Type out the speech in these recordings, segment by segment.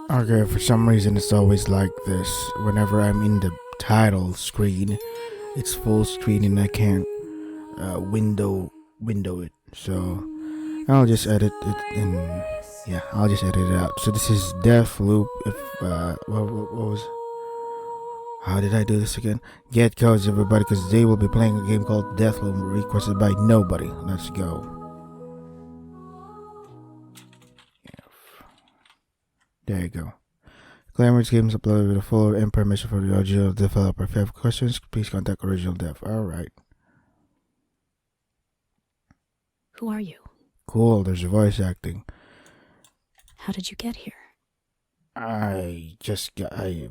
Okay, for some reason it's always like this. Whenever I'm in the title screen, it's full screen and I can't window it. So I'll just edit it and yeah, I'll just edit it out. So this is Deathloop. If what was how did I do this again? Get codes everybody, because they will be playing a game called Deathloop requested by nobody. Let's go. There you go. Glamorous Games uploaded with a full and permission for the original developer. If you have questions, please contact original dev. Alright. Who are you? Cool, there's voice acting. How did you get here? I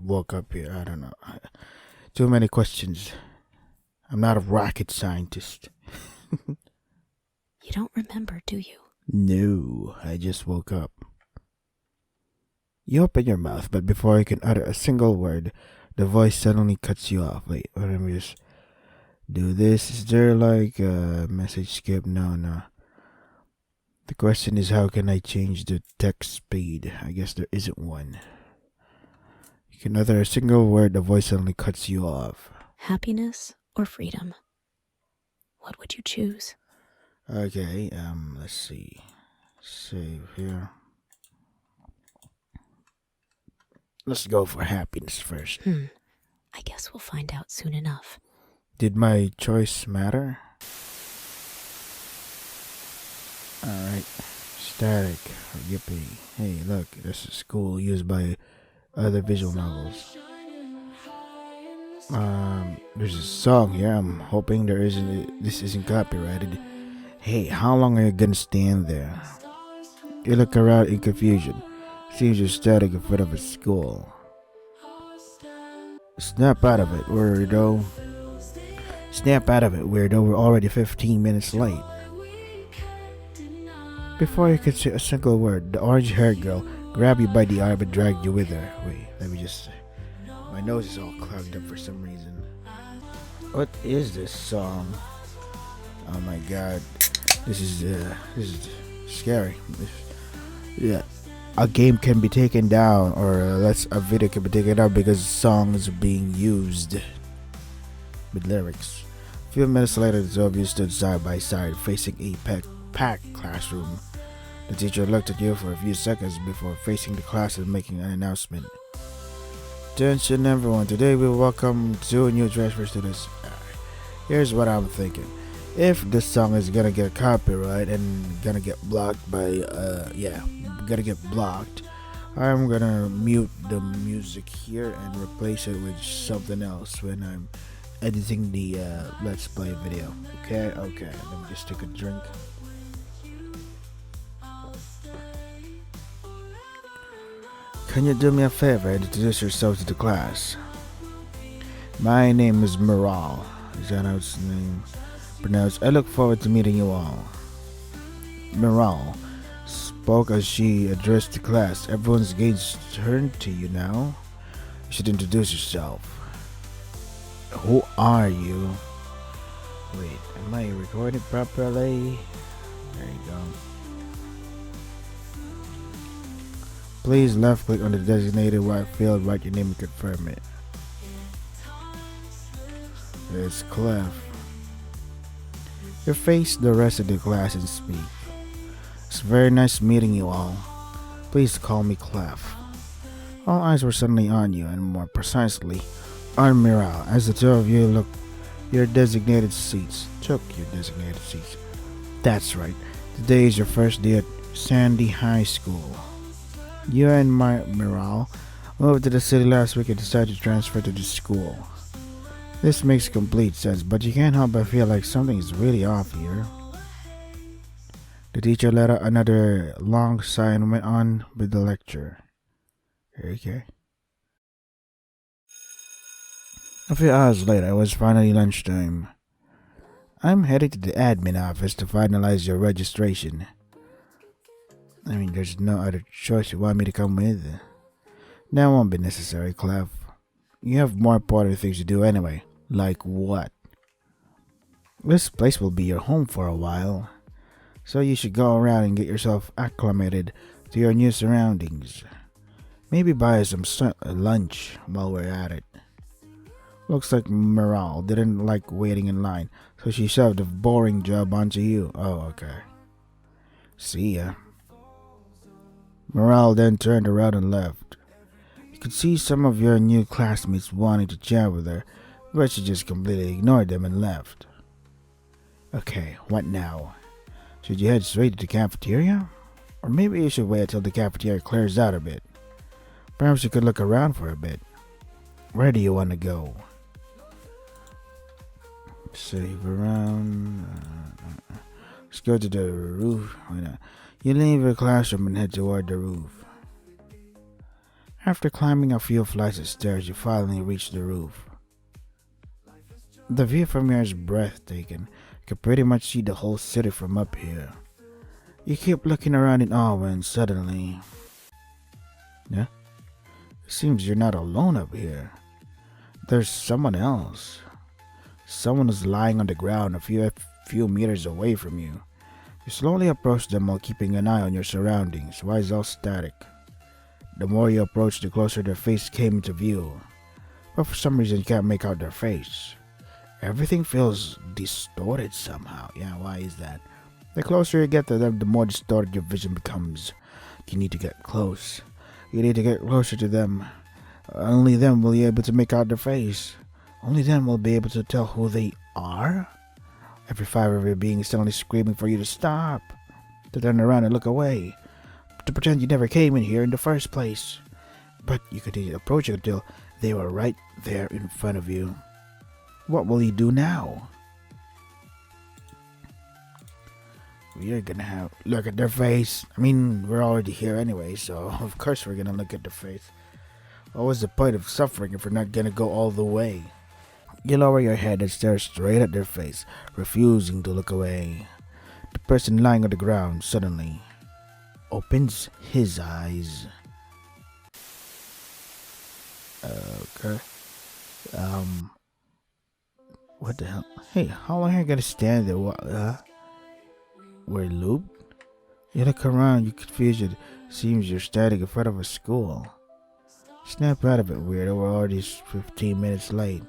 woke up here. I don't know. Too many questions. I'm not a rocket scientist. You don't remember, do you? No, I just woke up. You open your mouth, but before you can utter a single word, the voice suddenly cuts you off. Wait, let me just do this. Is there like a message skip? No. The question is, how can I change the text speed? I guess there isn't one. You can utter a single word, the voice suddenly cuts you off. Happiness or freedom? What would you choose? Okay, let's see. Save here. Let's go for happiness first. I guess we'll find out soon enough. Did my choice matter? Alright. Static. Yippee. Hey, look, this is school used by other visual novels. There's a song here. I'm hoping this isn't copyrighted. Hey, how long are you gonna stand there? You look around in confusion. Seems you're standing in front of a school. Snap out of it, weirdo. Snap out of it, weirdo. We're already 15 minutes late. Before you could say a single word, the orange-haired girl grabbed you by the arm and dragged you with her. Wait, let me just... My nose is all clogged up for some reason. What is this song? Oh my god. This is scary. Yeah. A game can be taken down, or a video can be taken down because the song is being used with lyrics. A few minutes later, the two of you stood side by side, facing a packed classroom. The teacher looked at you for a few seconds before facing the class and making an announcement. Attention everyone, today we welcome two new transfer students. Here's what I'm thinking. If this song is gonna get copyright and gonna get blocked by I'm gonna mute the music here and replace it with something else when I'm editing the let's play video. Okay, let me just take a drink. Can you do me a favor and introduce yourself to the class? My name is Miral. Is that how its name pronounced? I look forward to meeting you all. Miral spoke as she addressed the class. Everyone's gaze turned to you now. You should introduce yourself. Who are you? Wait, am I recording properly? There you go. Please left click on the designated white field, write your name and confirm it. It's Clef. You face the rest of the class and speak. It's very nice meeting you all. Please call me Clef. All eyes were suddenly on you, and more precisely, on Miral, as the two of you took your designated seats. That's right. Today is your first day at Sandy High School. You and Miral moved to the city last week and decided to transfer to the school. This makes complete sense, but you can't help but feel like something is really off here. The teacher let out another long sigh and went on with the lecture. Okay. A few hours later, it was finally lunchtime. I'm heading to the admin office to finalize your registration. I mean, there's no other choice. You want me to come with? That won't be necessary, Clef. You have more important things to do anyway. Like what? This place will be your home for a while, so you should go around and get yourself acclimated to your new surroundings. Maybe buy us some lunch while we're at it. Looks like Morale didn't like waiting in line, so she shoved a boring job onto you. Oh, okay. See ya. Morale then turned around and left. You could see some of your new classmates wanting to chat with her, but she just completely ignored them and left. Okay, what now? Should you head straight to the cafeteria? Or maybe you should wait until the cafeteria clears out a bit. Perhaps you could look around for a bit. Where do you want to go? Save around. Let's go to the roof. Why not? You leave your classroom and head toward the roof. After climbing a few flights of stairs, you finally reach the roof. The view from here is breathtaking. You can pretty much see the whole city from up here. You keep looking around in awe when suddenly... Yeah? It seems you're not alone up here. There's someone else. Someone is lying on the ground a few meters away from you. You slowly approach them while keeping an eye on your surroundings. Why is all static? The more you approach, the closer their face came into view. But for some reason you can't make out their face. Everything feels distorted somehow. Yeah, why is that? The closer you get to them, the more distorted your vision becomes. You need to get close. You need to get closer to them. Only then will you be able to make out their face. Only then will be able to tell who they are. Every fiber of your being is suddenly screaming for you to stop, to turn around and look away, to pretend you never came in here in the first place. But you continue approaching until they were right there in front of you. What will you do now? We're gonna have look at their face. I mean, we're already here anyway, so of course we're gonna look at their face. What was the point of suffering if we're not gonna go all the way? You lower your head and stare straight at their face, refusing to look away. The person lying on the ground suddenly opens his eyes. Okay. What the hell? Hey, how long are you gonna stand there? We're looped? You look around, you confused. It seems you're standing in front of a school. Snap out of it, weirdo. We're already 15 minutes late.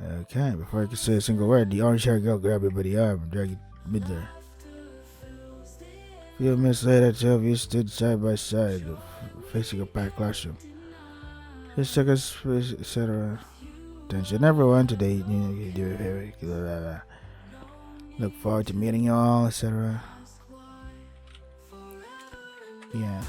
Okay, before I can say a single word, the orange-haired girl grabbed you by the arm and dragged you mid there. A few minutes later, two of you stood side by side, facing a packed classroom. Just took us, etc. Attention everyone, today you do it very good. Look forward to meeting you all, etc. Yeah.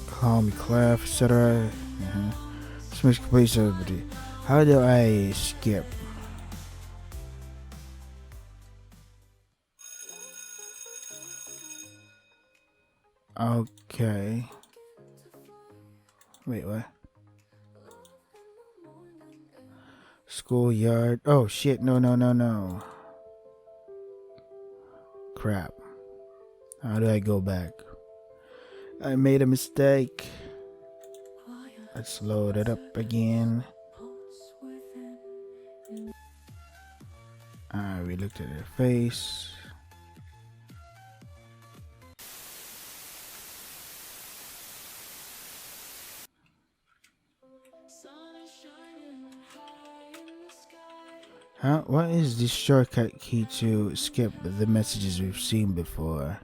Call me Clef, etc. Smith complete everybody. How do I skip? Okay. Wait, what? Schoolyard. Oh shit, no. Crap. How do I go back? I made a mistake. Let's load it up again. We looked at her face. Huh? What is this shortcut key to skip the messages we've seen before?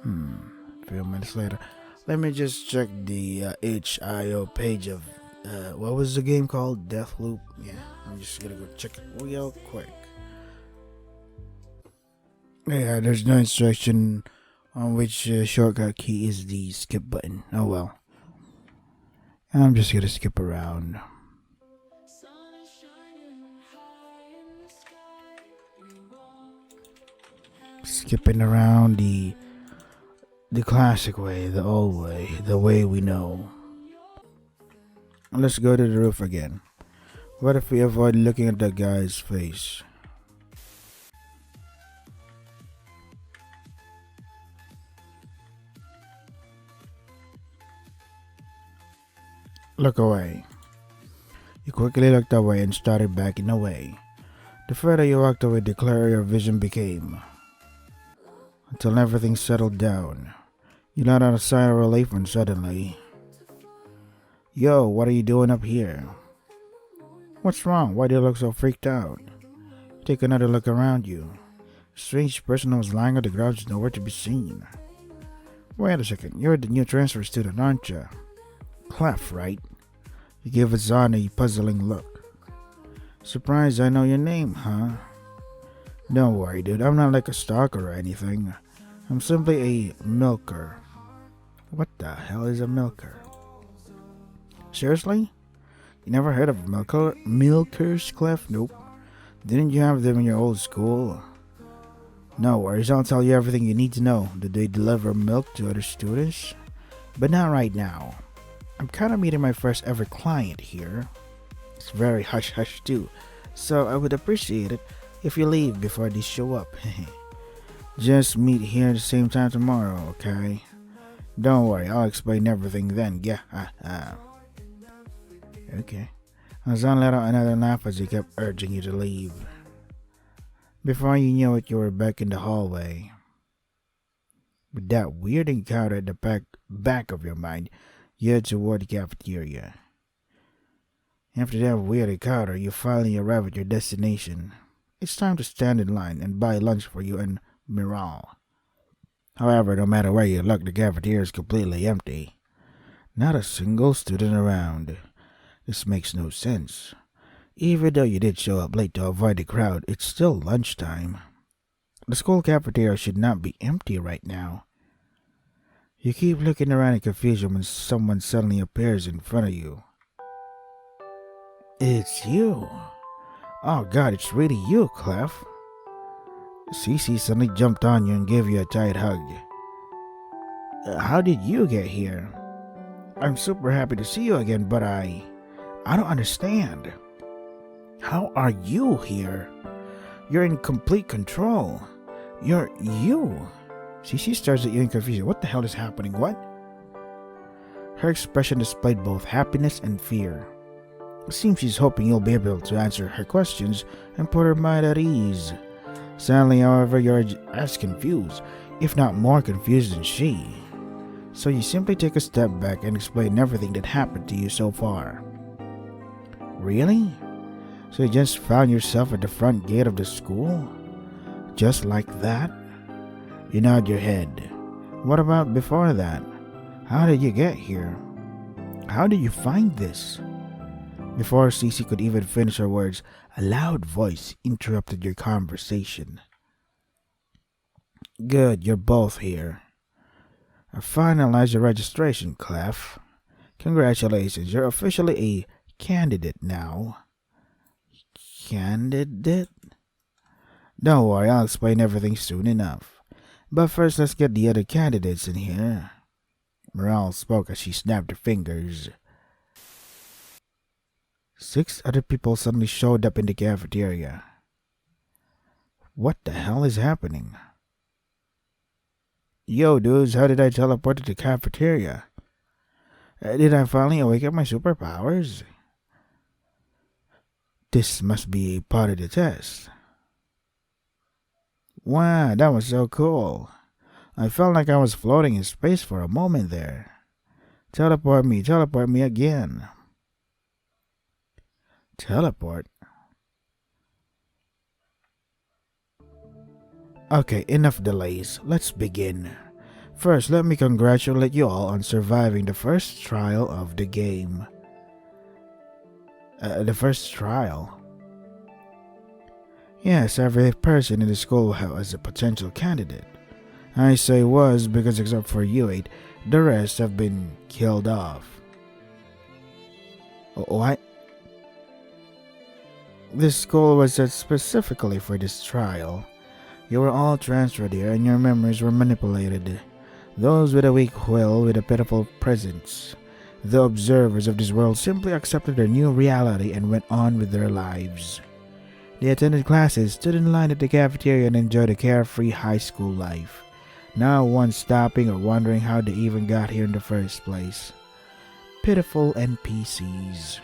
A few minutes later. Let me just check the HIO page of what was the game called? Deathloop? Yeah, I'm just gonna go check it real quick. Yeah, there's no instruction on which shortcut key is the skip button. Oh well. I'm just gonna skip around. Skipping around the classic way, the old way, the way we know. Let's go to the roof again. What if we avoid looking at that guy's face? Look away. You quickly looked away and started backing away. The further you walked away, the clearer your vision became, until everything settled down. You let out a sigh of relief when suddenly, "Yo, what are you doing up here? What's wrong? Why do you look so freaked out?" Take another look around you. A strange person who was lying on the ground is nowhere to be seen. "Wait a second, you're the new transfer student, aren't you? Clef, right?" You gave Azan a puzzling look. "Surprised I know your name, huh?" "Don't worry, dude. I'm not like a stalker or anything. I'm simply a milker." "What the hell is a milker?" "Seriously? You never heard of milkers, Clef?" "Nope. Didn't you have them in your old school?" "No worries, I'll tell you everything you need to know. Do they deliver milk to other students?" "But not right now. I'm kind of meeting my first ever client here. It's very hush-hush too, so I would appreciate it if you leave before they show up." "Just meet here at the same time tomorrow, okay? Don't worry, I'll explain everything then. Yeah, okay." Hazan let out another laugh as he kept urging you to leave. Before you knew it, you were back in the hallway. With that weird encounter at the back of your mind, you head toward the cafeteria. After that weird encounter, you finally arrive at your destination. It's time to stand in line and buy lunch for you and Miral. However, no matter where you look, the cafeteria is completely empty. Not a single student around. This makes no sense. Even though you did show up late to avoid the crowd, it's still lunchtime. The school cafeteria should not be empty right now. You keep looking around in confusion when someone suddenly appears in front of you. "It's you. Oh god, it's really you, Clef." Cece suddenly jumped on you and gave you a tight hug. "How did you get here?" "I'm super happy to see you again, but I don't understand. How are you here? You're in complete control. You're you." Cece stares at you in confusion. What the hell is happening? What? Her expression displayed both happiness and fear. It seems she's hoping you'll be able to answer her questions and put her mind at ease. Sadly, however, you're as confused, if not more confused than she. So you simply take a step back and explain everything that happened to you so far. "Really? So you just found yourself at the front gate of the school? Just like that?" You nod your head. "What about before that? How did you get here? How did you find this?" Before Cece could even finish her words, a loud voice interrupted your conversation. "Good, you're both here. I finalized your registration, Clef. Congratulations, you're officially a candidate now." "Candidate?" "Don't worry, I'll explain everything soon enough. But first, let's get the other candidates in here." Morale spoke as she snapped her fingers. 6 other people suddenly showed up in the cafeteria. What the hell is happening? "Yo, dudes, how did I teleport to the cafeteria? Did I finally awaken my superpowers? This must be part of the test." "Wow, that was so cool. I felt like I was floating in space for a moment there. Teleport me again." "Teleport?" Okay, enough delays. Let's begin. First, let me congratulate you all on surviving the first trial of the game. The first trial? Yes, every person in the school was a potential candidate. I say was because except for you 8, the rest have been killed off. What? This school was set specifically for this trial. You were all transferred here and your memories were manipulated. Those with a weak will with a pitiful presence. The observers of this world simply accepted their new reality and went on with their lives. They attended classes, stood in line at the cafeteria, and enjoyed a carefree high school life. Not once stopping or wondering how they even got here in the first place. Pitiful NPCs.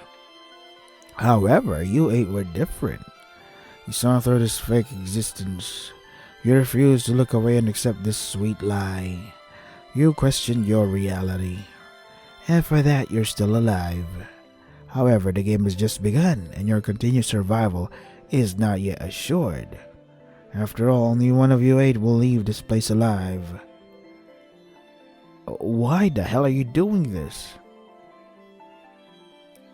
However, you eight were different. You saw through this fake existence. You refused to look away and accept this sweet lie. You questioned your reality. And for that, you're still alive. However, the game has just begun, and your continued survival is not yet assured. After all, only one of you eight will leave this place alive. Why the hell are you doing this?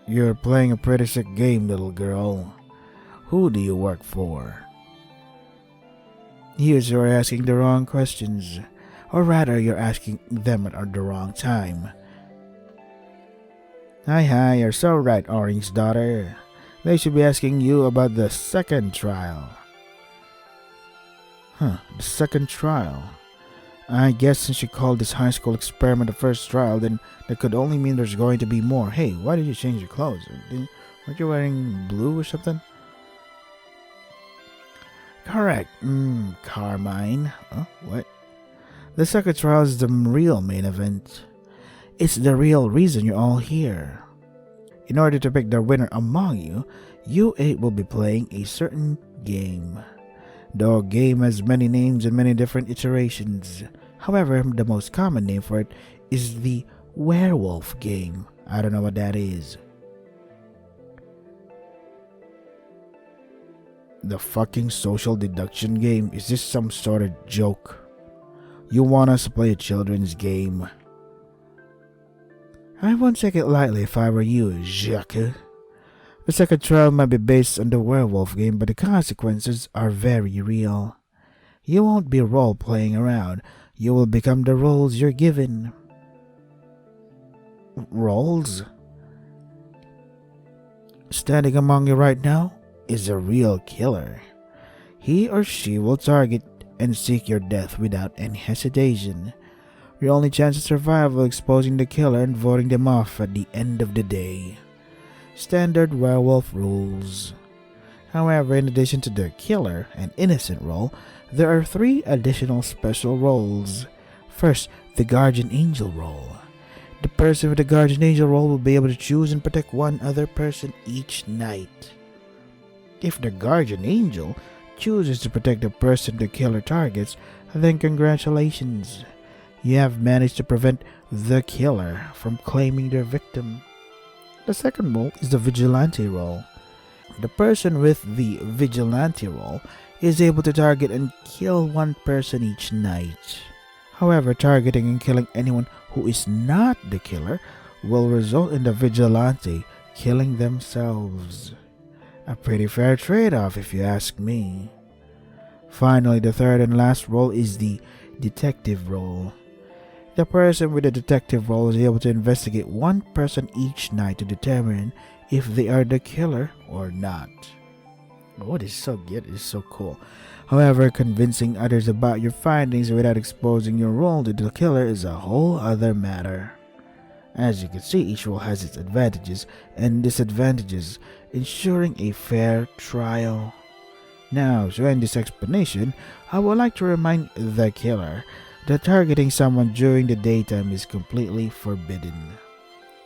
You're playing a pretty sick game, little girl. Who do you work for? You're asking the wrong questions. Or rather, you're asking them at the wrong time. Hi, you're so right, Orange daughter. They should be asking you about the second trial. The second trial. I guess since you called this high school experiment the first trial, then that could only mean there's going to be more. Hey, why did you change your clothes? Weren't you wearing blue or something? Correct. Carmine. What? The second trial is the real main event. It's the real reason you're all here. In order to pick the winner among you, you eight will be playing a certain game. The game has many names and many different iterations. However, the most common name for it is the werewolf game. I don't know what that is. The fucking social deduction game? Is this some sort of joke? You want us to play a children's game? I won't take it lightly if I were you, Jacques. The second trial might be based on the werewolf game, but the consequences are very real. You won't be role-playing around. You will become the roles you're given. Roles? Standing among you right now is a real killer. He or she will target and seek your death without any hesitation. Your only chance of survival is exposing the killer and voting them off at the end of the day. Standard werewolf rules. However, in addition to the killer and innocent role, there are 3 additional special roles. First, the guardian angel role. The person with the guardian angel role will be able to choose and protect one other person each night. If the guardian angel chooses to protect the person the killer targets, then congratulations. You have managed to prevent the killer from claiming their victim. The second role is the vigilante role. The person with the vigilante role is able to target and kill one person each night. However, targeting and killing anyone who is not the killer will result in the vigilante killing themselves. A pretty fair trade-off if you ask me. Finally, the third and last role is the detective role. The person with the detective role is able to investigate one person each night to determine if they are the killer or not. Oh, this is so good. This is so cool. However, convincing others about your findings without exposing your role to the killer is a whole other matter. As you can see, each role has its advantages and disadvantages, ensuring a fair trial. Now, to end this explanation, I would like to remind the killer that targeting someone during the daytime is completely forbidden.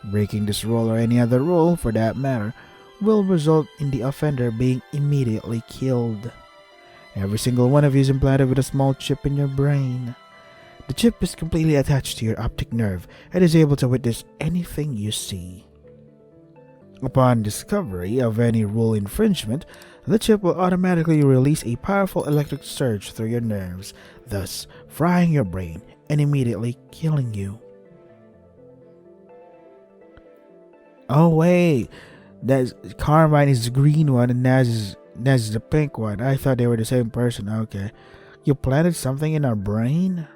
Breaking this rule or any other rule, for that matter, will result in the offender being immediately killed. Every single one of you is implanted with a small chip in your brain. The chip is completely attached to your optic nerve and is able to witness anything you see. Upon discovery of any rule infringement, the chip will automatically release a powerful electric surge through your nerves, thus frying your brain and immediately killing you. Oh wait, that's Carmine is the green one and Naz is the pink one. I thought they were the same person. Okay. You planted something in our brain?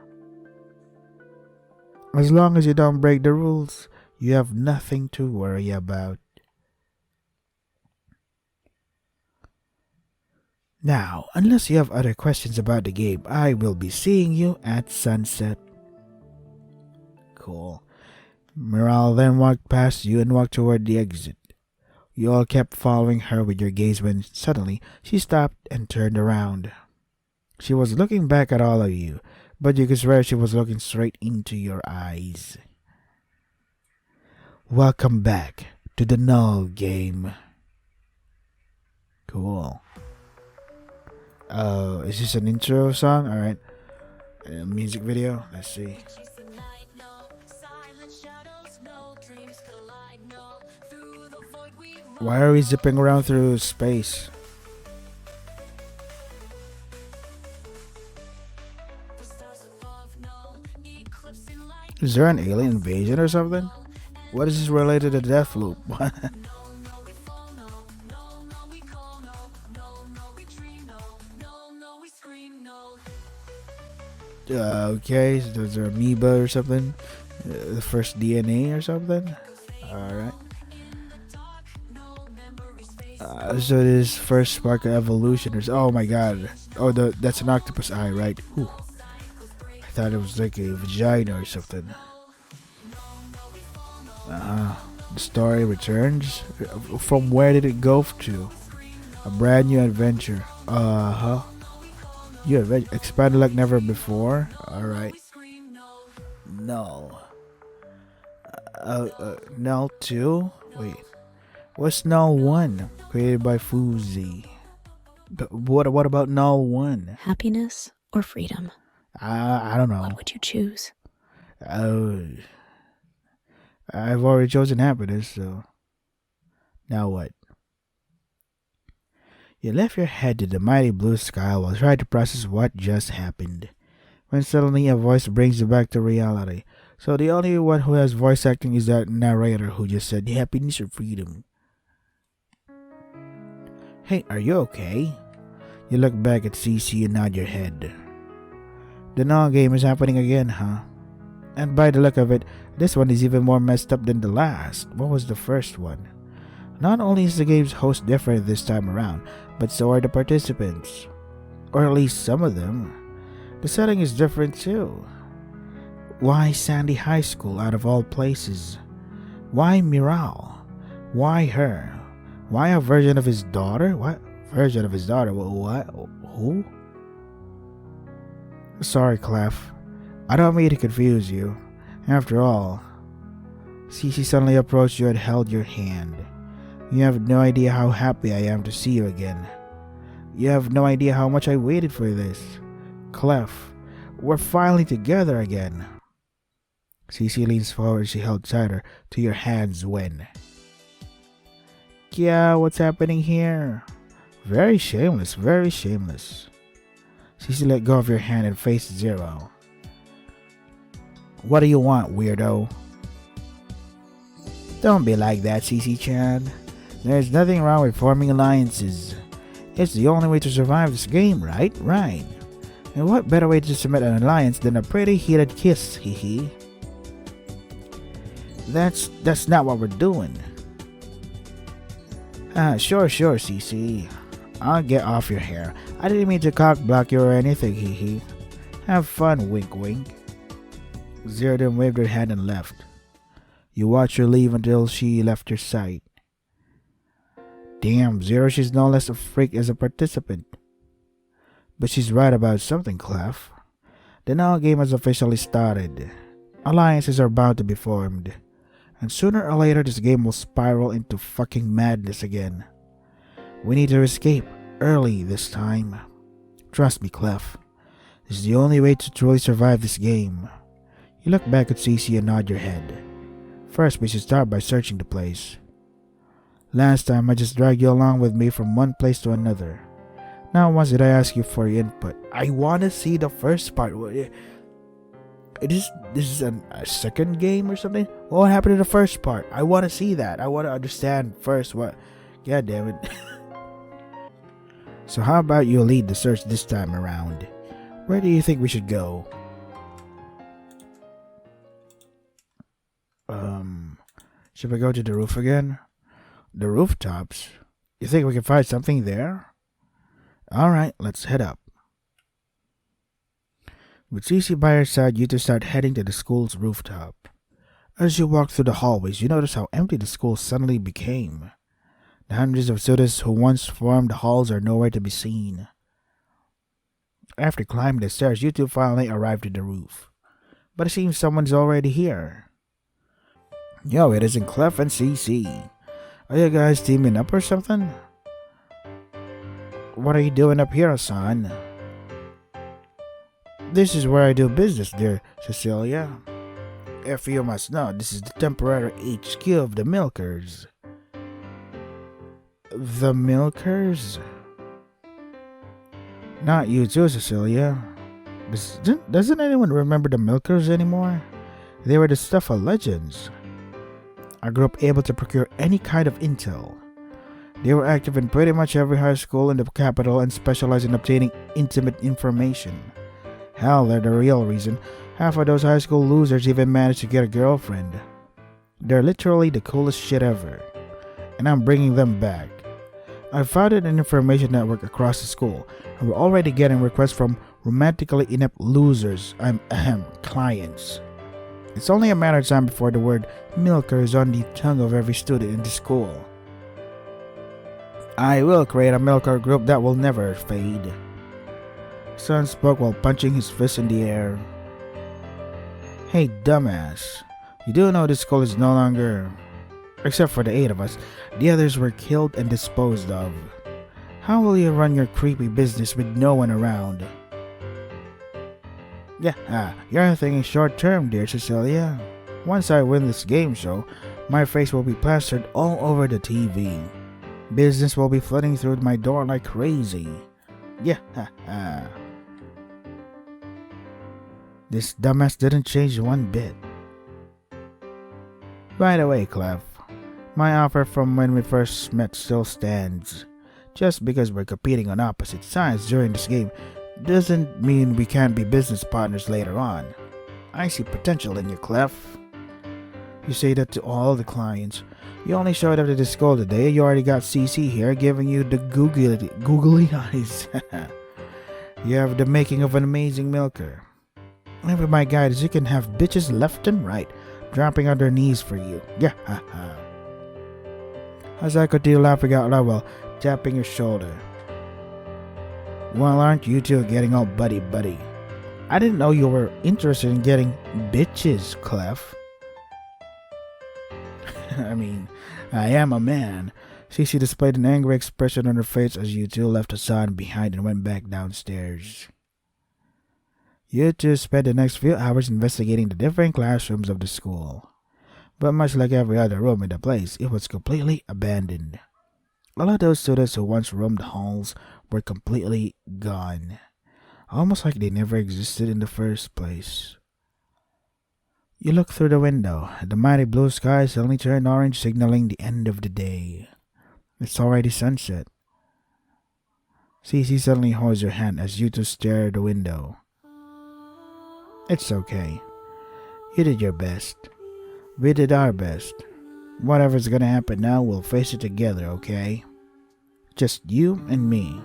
As long as you don't break the rules, you have nothing to worry about. Now, unless you have other questions about the game, I will be seeing you at sunset. Cool. Miral then walked past you and walked toward the exit. You all kept following her with your gaze when suddenly she stopped and turned around. She was looking back at all of you, but you could swear she was looking straight into your eyes. Welcome back to the Null game. Cool. Is this an intro song? Alright. Music video? Let's see. Why are we zipping around through space? Is there an alien invasion or something? What is this related to Deathloop? Okay, so those are amoeba or something. The first DNA or something. Alright. So this first spark of evolution is, oh my god. Oh, that's an octopus eye, right? Whew. I thought it was like a vagina or something. The story returns. From where did it go to? A brand new adventure. You expanded like never before. Alright. Null. Null 2? Wait. What's Null 1? Created by Fuzi. But what about Null 1? Happiness or freedom? I don't know. What would you choose? I've already chosen happiness, so now what? You lift your head to the mighty blue sky while trying to process what just happened. When suddenly a voice brings you back to reality. So the only one who has voice acting is that narrator who just said happiness or freedom. Hey, are you okay? You look back at CC and nod your head. The Null game is happening again, huh? And by the look of it, this one is even more messed up than the last. What was the first one? Not only is the game's host different this time around, but so are the participants. Or at least some of them. The setting is different too. Why Sandy High School out of all places? Why Miral? Why her? Why a version of his daughter? What? Version of his daughter? What? Who? Sorry, Clef. I don't mean to confuse you. After all, Cece suddenly approached you and held your hand. You have no idea how happy I am to see you again. You have no idea how much I waited for this. Clef, we're finally together again. Cece leans forward. She held tighter to your hands when... Yeah, what's happening here? Very shameless, very shameless. Cece let go of your hand and faced Zero. What do you want, weirdo? Don't be like that, Cece-chan. There's nothing wrong with forming alliances. It's the only way to survive this game, right? Right. And what better way to cement an alliance than a pretty heated kiss, hee. That's not what we're doing. Sure, Cece. I'll get off your hair. I didn't mean to cock block you or anything, hee. Have fun, wink wink. Zero then waved her hand and left. You watched her leave until she left your sight. Damn, Zero, she's no less a freak as a participant. But she's right about something, Clef. The Null game has officially started. Alliances are bound to be formed. And sooner or later this game will spiral into fucking madness again. We need to escape early this time. Trust me, Clef. This is the only way to truly survive this game. You look back at Cece and nod your head. First, we should start by searching the place. Last time, I just dragged you along with me from one place to another. Now, once did I ask you for your input? I want to see the first part. This is a second game or something? What happened in the first part? I want to see that. I want to understand first what... God damn it. So how about you lead the search this time around? Where do you think we should go? Should we go to the roof again? The rooftops? You think we can find something there? Alright, let's head up. With Cece by your side, you two start heading to the school's rooftop. As you walk through the hallways, you notice how empty the school suddenly became. The hundreds of students who once formed the halls are nowhere to be seen. After climbing the stairs, you two finally arrive at the roof. But it seems someone's already here. Yo, it isn't Clef and CC. Are you guys teaming up or something? What are you doing up here, son? This is where I do business, dear Cecilia. If you must know, this is the temporary HQ of the Milkers. The Milkers? Not you too, Cecilia. Doesn't anyone remember the Milkers anymore? They were the stuff of legends. A group able to procure any kind of intel. They were active in pretty much every high school in the capital and specialized in obtaining intimate information. Hell, they're the real reason half of those high school losers even managed to get a girlfriend. They're literally the coolest shit ever. And I'm bringing them back. I founded an information network across the school, and we're already getting requests from romantically inept losers, clients. It's only a matter of time before the word milker is on the tongue of every student in the school. I will create a milker group that will never fade. Son spoke while punching his fist in the air. Hey, dumbass. You do know this school is no longer... Except for the 8 of us, the others were killed and disposed of. How will you run your creepy business with no one around? Yeah, you're thinking short term, dear Cecilia. Once I win this game show, my face will be plastered all over the TV. Business will be flooding through my door like crazy. Yeah. This dumbass didn't change one bit. By the way, Clef, my offer from when we first met still stands. Just because we're competing on opposite sides during this game doesn't mean we can't be business partners later on. I see potential in you, Clef. You say that to all the clients. You only showed up to the school today. You already got CC here giving you the googly eyes. You have the making of an amazing milker. And with my guidance, you can have bitches left and right dropping on their knees for you. Yeah, As I continue laughing out loud while tapping your shoulder. Well, aren't you two getting all buddy-buddy? I didn't know you were interested in getting bitches, Clef. I mean, I am a man. Cece displayed an angry expression on her face as you two left Hassan behind and went back downstairs. You two spent the next few hours investigating the different classrooms of the school. But much like every other room in the place, it was completely abandoned. All of those students who once roamed the halls were completely gone. Almost like they never existed in the first place. You look through the window. The mighty blue sky suddenly turned orange, signaling the end of the day. It's already sunset. Cece suddenly holds your hand as you two stare at the window. It's okay. You did your best. We did our best. Whatever's gonna happen now, we'll face it together, okay? Just you and me.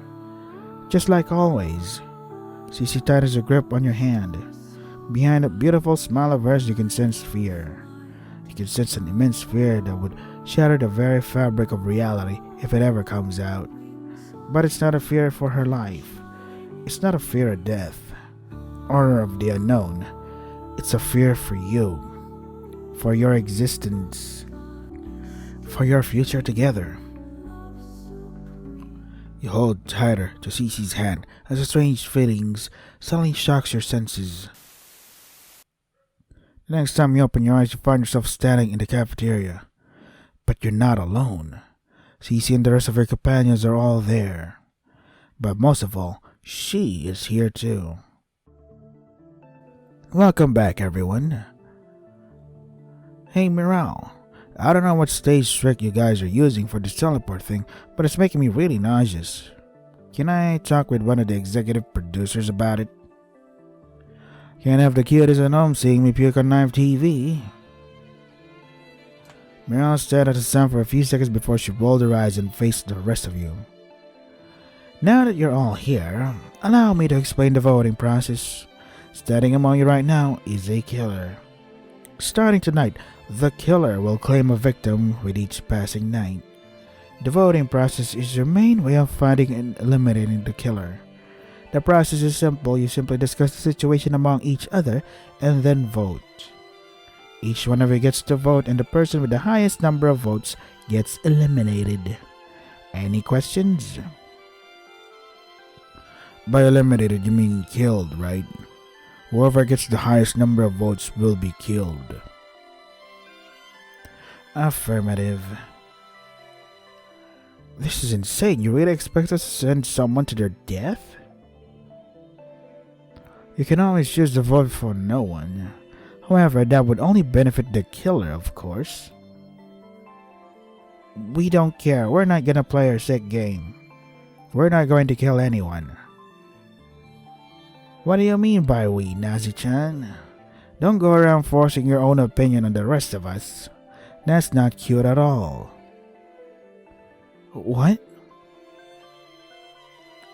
Just like always. Cece tightens her grip on your hand. Behind a beautiful smile of hers, you can sense fear. You can sense an immense fear that would shatter the very fabric of reality if it ever comes out. But it's not a fear for her life. It's not a fear of death or of the unknown. It's a fear for you, for your existence, for your future together. You hold tighter to Cece's hand as a strange feelings suddenly shocks your senses. The next time you open your eyes, you find yourself standing in the cafeteria. But you're not alone. Cece and the rest of her companions are all there. But most of all, she is here too. Welcome back, everyone. Hey, Miral. I don't know what stage trick you guys are using for this teleport thing, but it's making me really nauseous. Can I talk with one of the executive producers about it? Can't have the cutest at home seeing me puke on live TV. Miral stared at the sun for a few seconds before she rolled her eyes and faced the rest of you. Now that you're all here, allow me to explain the voting process. Standing among you right now is a killer. Starting tonight, the killer will claim a victim with each passing night. The voting process is your main way of finding and eliminating the killer. The process is simple. You simply discuss the situation among each other and then vote. Each one of you gets to vote and the person with the highest number of votes gets eliminated. Any questions? By eliminated, you mean killed, right? Whoever gets the highest number of votes will be killed. Affirmative. This is insane. You really expect us to send someone to their death? You can always choose to vote for no one. However, that would only benefit the killer, of course. We don't care. We're not gonna play our sick game. We're not going to kill anyone. What do you mean by we, Nazi-chan? Don't go around forcing your own opinion on the rest of us. That's not cute at all. What?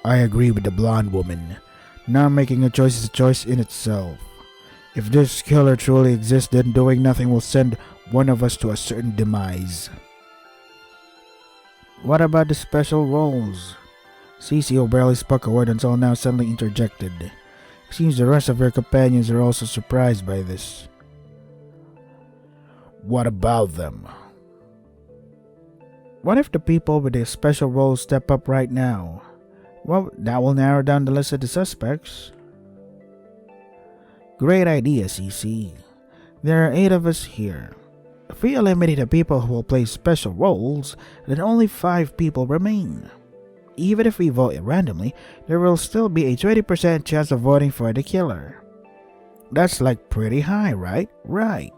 I agree with the blonde woman. Not making a choice is a choice in itself. If this killer truly exists, then doing nothing will send one of us to a certain demise. What about the special roles? CCO barely spoke a word until now suddenly interjected. It seems the rest of her companions are also surprised by this. What about them? What if the people with the special roles step up right now? Well, that will narrow down the list of the suspects. Great idea, CC. There are 8 of us here. If we eliminate the people who will play special roles, then only 5 people remain. Even if we vote randomly, there will still be a 20% chance of voting for the killer. That's like pretty high, right? Right.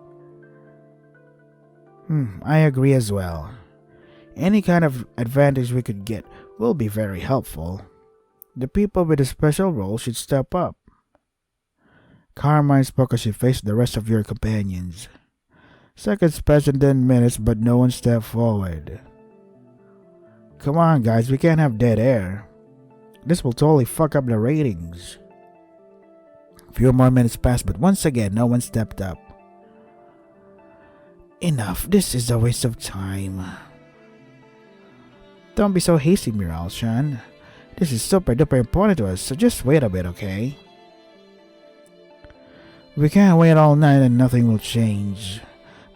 I agree as well. Any kind of advantage we could get will be very helpful. The people with the special role should step up. Carmine spoke as she faced the rest of your companions. Seconds passed and then minutes, but no one stepped forward. Come on, guys, we can't have dead air. This will totally fuck up the ratings. A few more minutes passed, but once again, no one stepped up. Enough, this is a waste of time. Don't be so hasty, Miral-chan. This is super duper important to us, so just wait a bit, okay? We can't wait all night and nothing will change.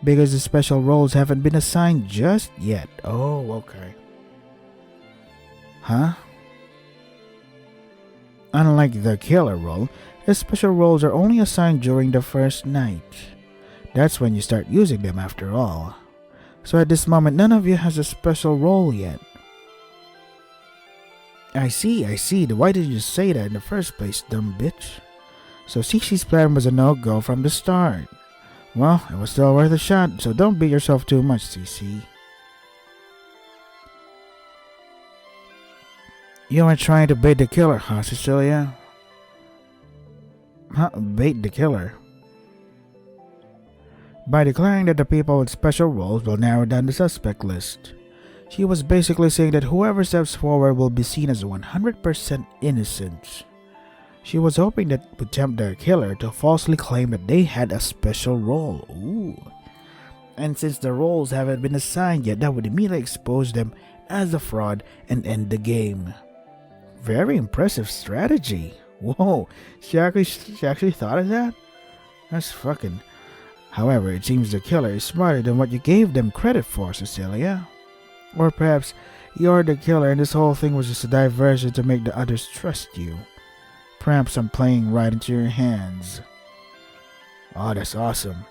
Because the special roles haven't been assigned just yet. Oh, okay. Huh? Unlike the killer role, the special roles are only assigned during the first night. That's when you start using them after all. So at this moment, none of you has a special role yet. I see. Why did you say that in the first place, dumb bitch? So Cici's plan was a no-go from the start. Well, it was still worth a shot, so don't beat yourself too much, Cici. You are trying to bait the killer, huh, Cecilia? Huh? Bait the killer? By declaring that the people with special roles will narrow down the suspect list. She was basically saying that whoever steps forward will be seen as 100% innocent. She was hoping that would tempt the killer to falsely claim that they had a special role. Ooh. And since the roles haven't been assigned yet, that would immediately expose them as a fraud and end the game. Very impressive strategy. Whoa, she actually thought of that? That's fucking... However, it seems the killer is smarter than what you gave them credit for, Cecilia. Or perhaps you're the killer and this whole thing was just a diversion to make the others trust you. Perhaps I'm playing right into your hands. Oh, that's awesome.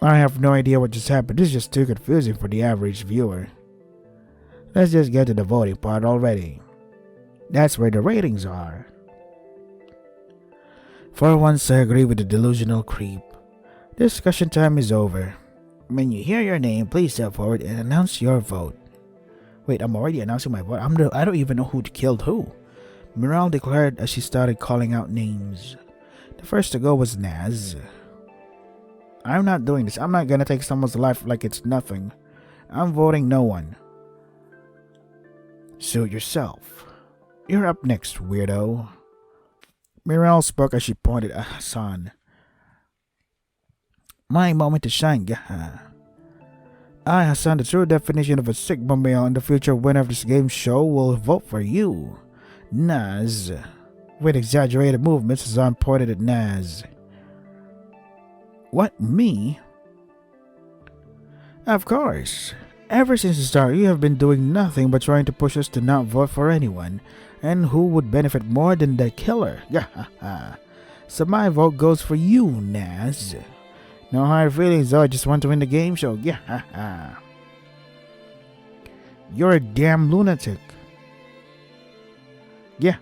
I have no idea what just happened. This is just too confusing for the average viewer. Let's just get to the voting part already. That's where the ratings are. For once, I agree with the delusional creep. Discussion time is over. When you hear your name, please step forward and announce your vote. Wait, I'm already announcing my vote. I don't even know who killed who. Miral declared as she started calling out names. The first to go was Naz. I'm not doing this. I'm not gonna take someone's life like it's nothing. I'm voting no one. Suit yourself. You're up next, weirdo. Miral spoke as she pointed at Hassan. My moment to shine, gaha. I, Hassan, the true definition of a Sigma male and the future winner of this game show, will vote for you. Naz. With exaggerated movements, Hassan pointed at Naz. What, me? Of course. Ever since the start, you have been doing nothing but trying to push us to not vote for anyone. And who would benefit more than the killer? Yeah, so my vote goes for you, Naz. No hard feelings though, I just want to win the game show. Yeah, you're a damn lunatic. Yeah,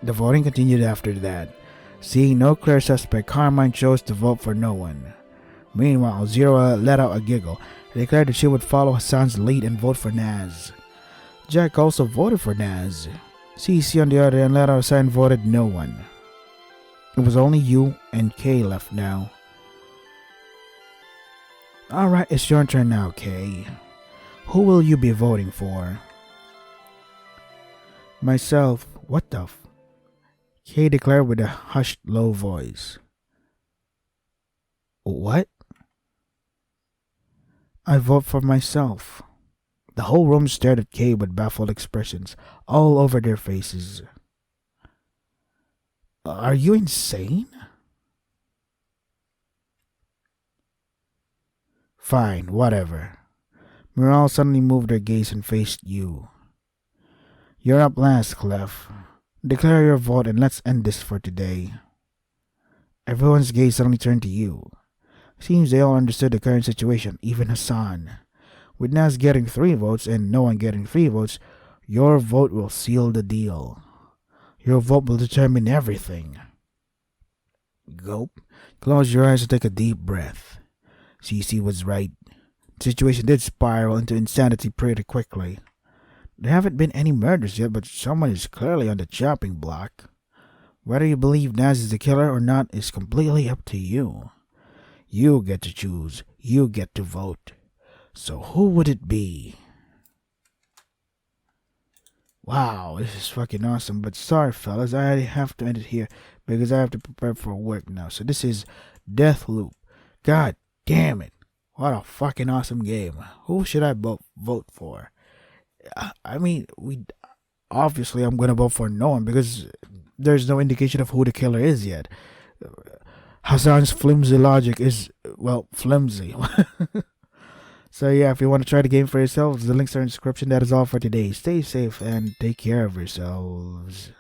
The voting continued after that. Seeing no clear suspect, Carmine chose to vote for no one. Meanwhile, Zero let out a giggle and declared that she would follow Hassan's lead and vote for Naz. Jack also voted for Naz. Cece on the other hand let out a sign and voted no one. It was only you and Kay left now. Alright, it's your turn now, Kay. Who will you be voting for? Myself. What the f... Kay declared with a hushed, low voice. What? I vote for myself. The whole room stared at Kay with baffled expressions all over their faces. Are you insane? Fine, whatever. Miral suddenly moved her gaze and faced you. You're up last, Clef. Declare your vote and let's end this for today. Everyone's gaze suddenly turned to you. Seems they all understood the current situation, even Hassan. With Naz getting 3 votes and no one getting 3 votes, your vote will seal the deal. Your vote will determine everything. Gulp. Close your eyes and take a deep breath. Cece was right. The situation did spiral into insanity pretty quickly. There haven't been any murders yet, but someone is clearly on the chopping block. Whether you believe Naz is the killer or not is completely up to you. You get to choose. You get to vote. So who would it be? Wow, this is fucking awesome. But sorry, fellas, I have to end it here because I have to prepare for work now. So this is Deathloop. God damn it. What a fucking awesome game. Who should I vote for? I mean, obviously I'm gonna vote for no one because there's no indication of who the killer is yet. Hassan's flimsy logic is, well, flimsy. So yeah, if you want to try the game for yourselves, the links are in the description. That is all for today. Stay safe and take care of yourselves.